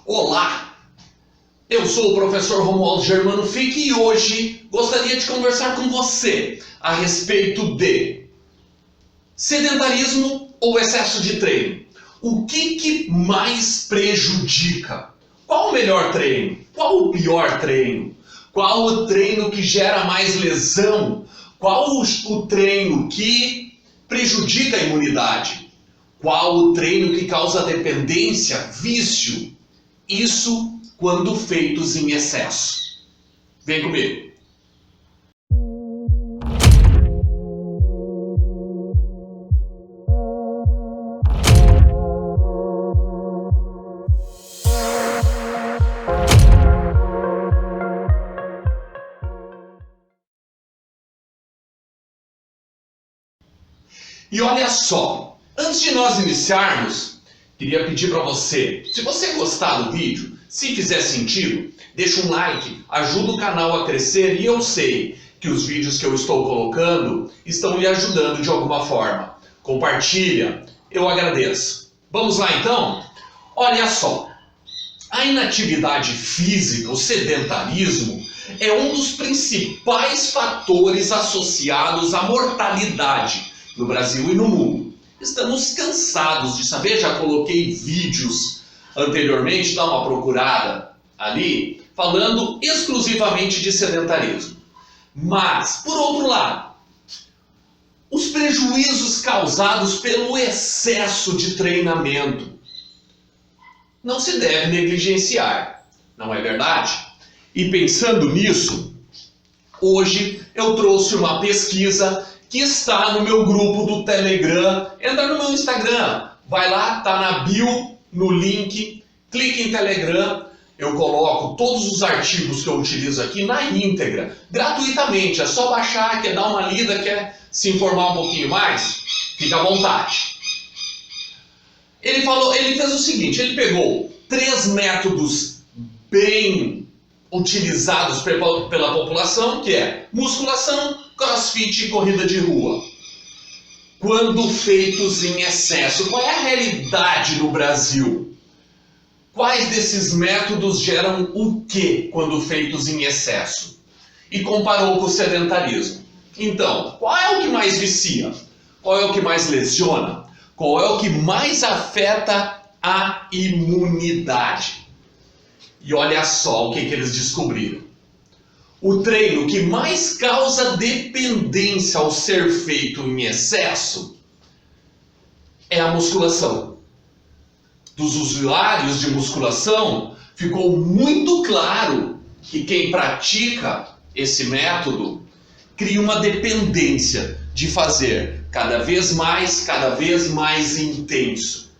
Olá, eu sou o professor Romualdo Germano Fick e hoje gostaria de conversar com você a respeito de sedentarismo ou excesso de treino. O que mais prejudica? Qual o melhor treino? Qual o pior treino? Qual o treino que gera mais lesão? Qual o treino que prejudica a imunidade? Qual o treino que causa dependência, vício? Isso quando feitos em excesso. Vem comigo. E olha só, antes de nós iniciarmos, queria pedir para você, se você gostar do vídeo, se fizer sentido, deixa um like, ajuda o canal a crescer e eu sei que os vídeos que eu estou colocando estão lhe ajudando de alguma forma. Compartilha, eu agradeço. Vamos lá então? Olha só, a inatividade física, o sedentarismo, é um dos principais fatores associados à mortalidade no Brasil e no mundo. Estamos cansados de saber, já coloquei vídeos anteriormente, dá uma procurada ali, falando exclusivamente de sedentarismo. Mas, por outro lado, os prejuízos causados pelo excesso de treinamento não se deve negligenciar, não é verdade? E pensando nisso, hoje eu trouxe uma pesquisa que está no meu grupo do Telegram. Entra no meu Instagram, vai lá, tá na bio, no link, clique em Telegram, eu coloco todos os artigos que eu utilizo aqui na íntegra, gratuitamente, é só baixar, quer dar uma lida, quer se informar um pouquinho mais, fica à vontade. Ele fez o seguinte, ele pegou 3 métodos bem utilizados pela população, que é musculação, crossfit e corrida de rua. Quando feitos em excesso, qual é a realidade no Brasil? Quais desses métodos geram o que quando feitos em excesso? E comparou com o sedentarismo. Então, qual é o que mais vicia? Qual é o que mais lesiona? Qual é o que mais afeta a imunidade? E olha só o que eles descobriram. O treino que mais causa dependência ao ser feito em excesso é a musculação. Dos usuários de musculação, ficou muito claro que quem pratica esse método cria uma dependência de fazer cada vez mais intenso.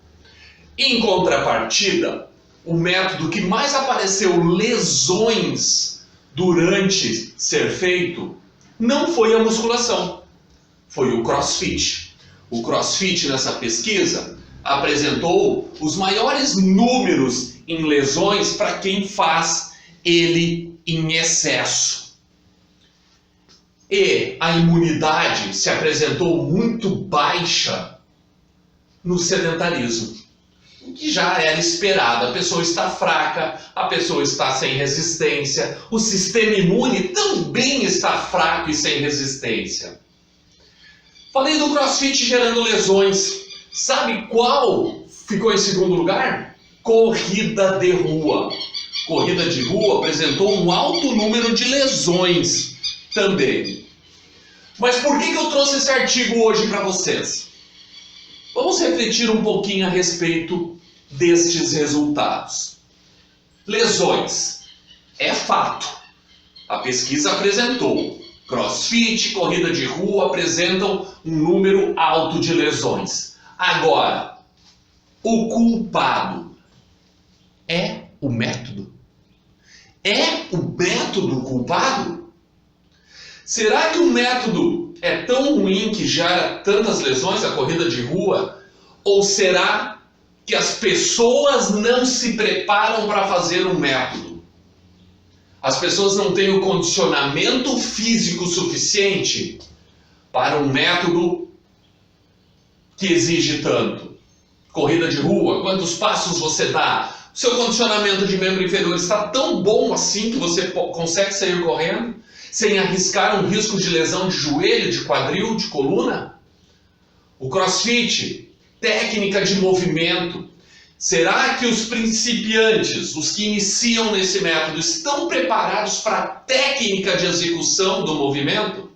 Em contrapartida, o método que mais apareceu lesões durante ser feito não foi a musculação, foi o crossfit. O crossfit nessa pesquisa apresentou os maiores números em lesões para quem faz ele em excesso. E a imunidade se apresentou muito baixa no sedentarismo. O que já era esperado, a pessoa está fraca, a pessoa está sem resistência, o sistema imune também está fraco e sem resistência. Falei do crossfit gerando lesões, sabe qual ficou em segundo lugar? Corrida de rua. Corrida de rua apresentou um alto número de lesões também. Mas por que eu trouxe esse artigo hoje para vocês? Vamos refletir um pouquinho a respeito destes resultados. Lesões. É fato. A pesquisa apresentou. Crossfit, corrida de rua apresentam um número alto de lesões. Agora, o culpado é o método? É o método culpado? Será que o método é tão ruim que gera tantas lesões, a corrida de rua? Ou será que as pessoas não se preparam para fazer um método? As pessoas não têm o condicionamento físico suficiente para um método que exige tanto. Corrida de rua, quantos passos você dá? Seu condicionamento de membro inferior está tão bom assim que você consegue sair correndo, sem arriscar um risco de lesão de joelho, de quadril, de coluna? O CrossFit, técnica de movimento. Será que os principiantes, os que iniciam nesse método, estão preparados para a técnica de execução do movimento?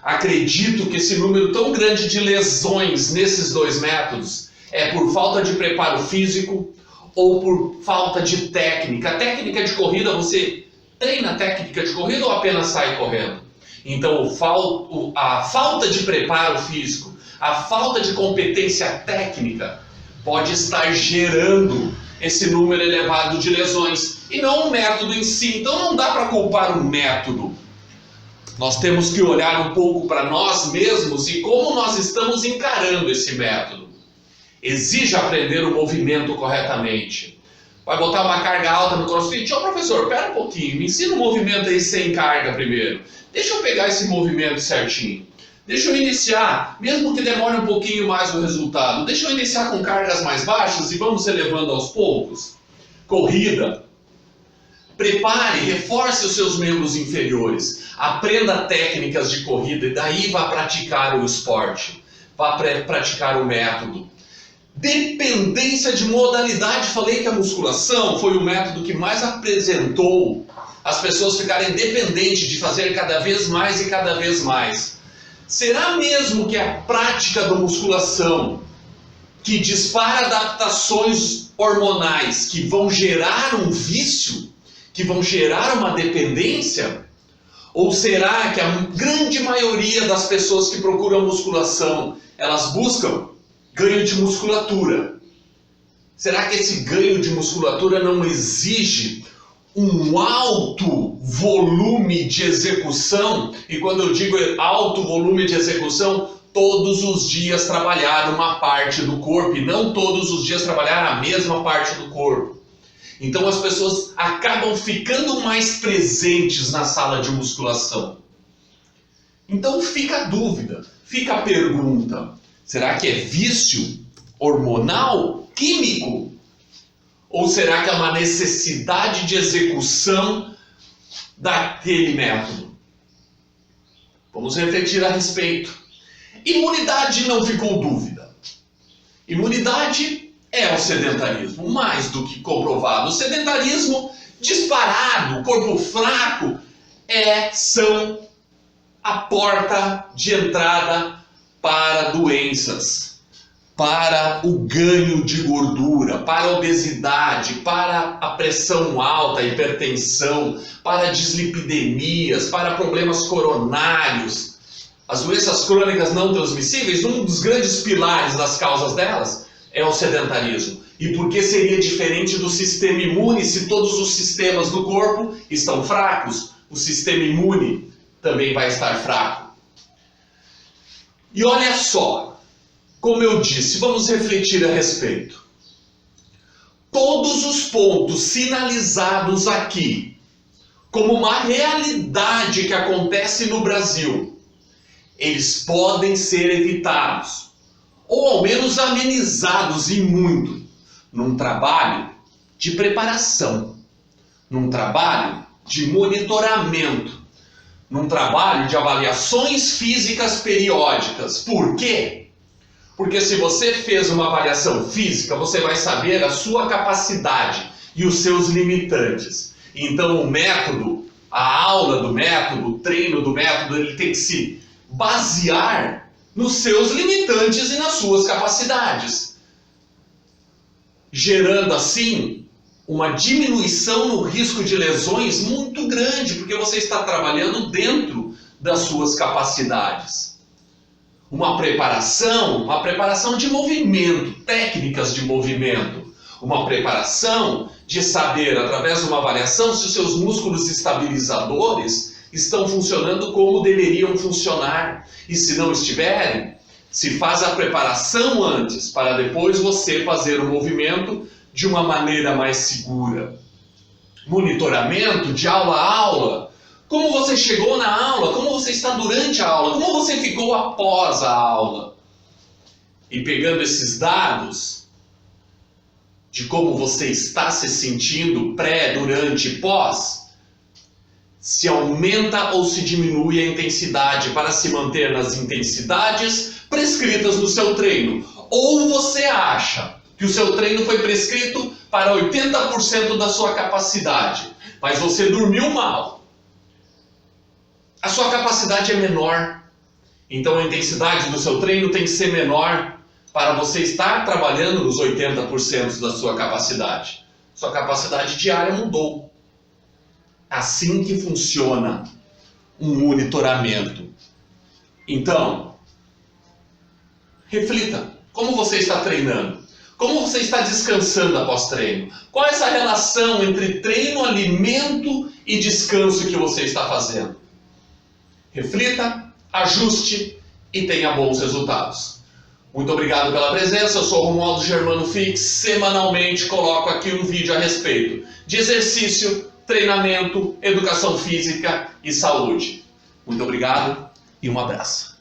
Acredito que esse número tão grande de lesões nesses dois métodos é por falta de preparo físico ou por falta de técnica. A técnica de corrida, você treina a técnica de corrida ou apenas sai correndo? Então, a falta de preparo físico, a falta de competência técnica pode estar gerando esse número elevado de lesões e não o método em si. Então não dá para culpar o método. Nós temos que olhar um pouco para nós mesmos e como nós estamos encarando esse método. Exige aprender o movimento corretamente. Vai botar uma carga alta no CrossFit? Ô professor, pera um pouquinho, me ensina o movimento aí sem carga primeiro. Deixa eu pegar esse movimento certinho. Deixa eu iniciar, mesmo que demore um pouquinho mais o resultado, deixa eu iniciar com cargas mais baixas e vamos elevando aos poucos. Corrida. Prepare, reforce os seus membros inferiores. Aprenda técnicas de corrida e daí vá praticar o esporte. Vá praticar o método. Dependência de modalidade. Falei que a musculação foi o método que mais apresentou as pessoas ficarem dependentes de fazer cada vez mais e cada vez mais. Será mesmo que a prática da musculação, que dispara adaptações hormonais, que vão gerar um vício, que vão gerar uma dependência? Ou será que a grande maioria das pessoas que procuram musculação, elas buscam ganho de musculatura? Será que esse ganho de musculatura não exige um alto volume de execução? E quando eu digo alto volume de execução, todos os dias trabalhar uma parte do corpo e não todos os dias trabalhar a mesma parte do corpo. Então as pessoas acabam ficando mais presentes na sala de musculação. Então fica a dúvida, fica a pergunta: será que é vício hormonal, químico? Ou será que é uma necessidade de execução daquele método? Vamos refletir a respeito. Imunidade não ficou dúvida. Imunidade é o sedentarismo, mais do que comprovado. O sedentarismo disparado, corpo fraco, são a porta de entrada para doenças, para o ganho de gordura, para a obesidade, para a pressão alta, a hipertensão, para dislipidemias, para problemas coronários. As doenças crônicas não transmissíveis, um dos grandes pilares das causas delas é o sedentarismo. E por que seria diferente do sistema imune se todos os sistemas do corpo estão fracos? O sistema imune também vai estar fraco. E olha só, como eu disse, vamos refletir a respeito. Todos os pontos sinalizados aqui como uma realidade que acontece no Brasil, eles podem ser evitados, ou ao menos amenizados e muito, num trabalho de preparação, num trabalho de monitoramento, num trabalho de avaliações físicas periódicas. Por quê? Porque se você fez uma avaliação física, você vai saber a sua capacidade e os seus limitantes. Então o método, a aula do método, o treino do método, ele tem que se basear nos seus limitantes e nas suas capacidades, gerando assim uma diminuição no risco de lesões muito grande, porque você está trabalhando dentro das suas capacidades. Uma preparação de movimento, técnicas de movimento, uma preparação de saber, através de uma avaliação, se os seus músculos estabilizadores estão funcionando como deveriam funcionar. E se não estiverem, se faz a preparação antes, para depois você fazer o movimento de uma maneira mais segura. Monitoramento de aula a aula. Como você chegou na aula, como você está durante a aula, como você ficou após a aula. E pegando esses dados, de como você está se sentindo pré, durante e pós, se aumenta ou se diminui a intensidade para se manter nas intensidades prescritas no seu treino. Ou você acha que o seu treino foi prescrito para 80% da sua capacidade, mas você dormiu mal. A sua capacidade é menor, então a intensidade do seu treino tem que ser menor para você estar trabalhando nos 80% da sua capacidade. Sua capacidade diária mudou. Assim que funciona um monitoramento. Então, reflita. Como você está treinando? Como você está descansando após treino? Qual é essa relação entre treino, alimento e descanso que você está fazendo? Reflita, ajuste e tenha bons resultados. Muito obrigado pela presença. Eu sou o Romualdo Germano Fix. Semanalmente coloco aqui um vídeo a respeito de exercício, treinamento, educação física e saúde. Muito obrigado e um abraço.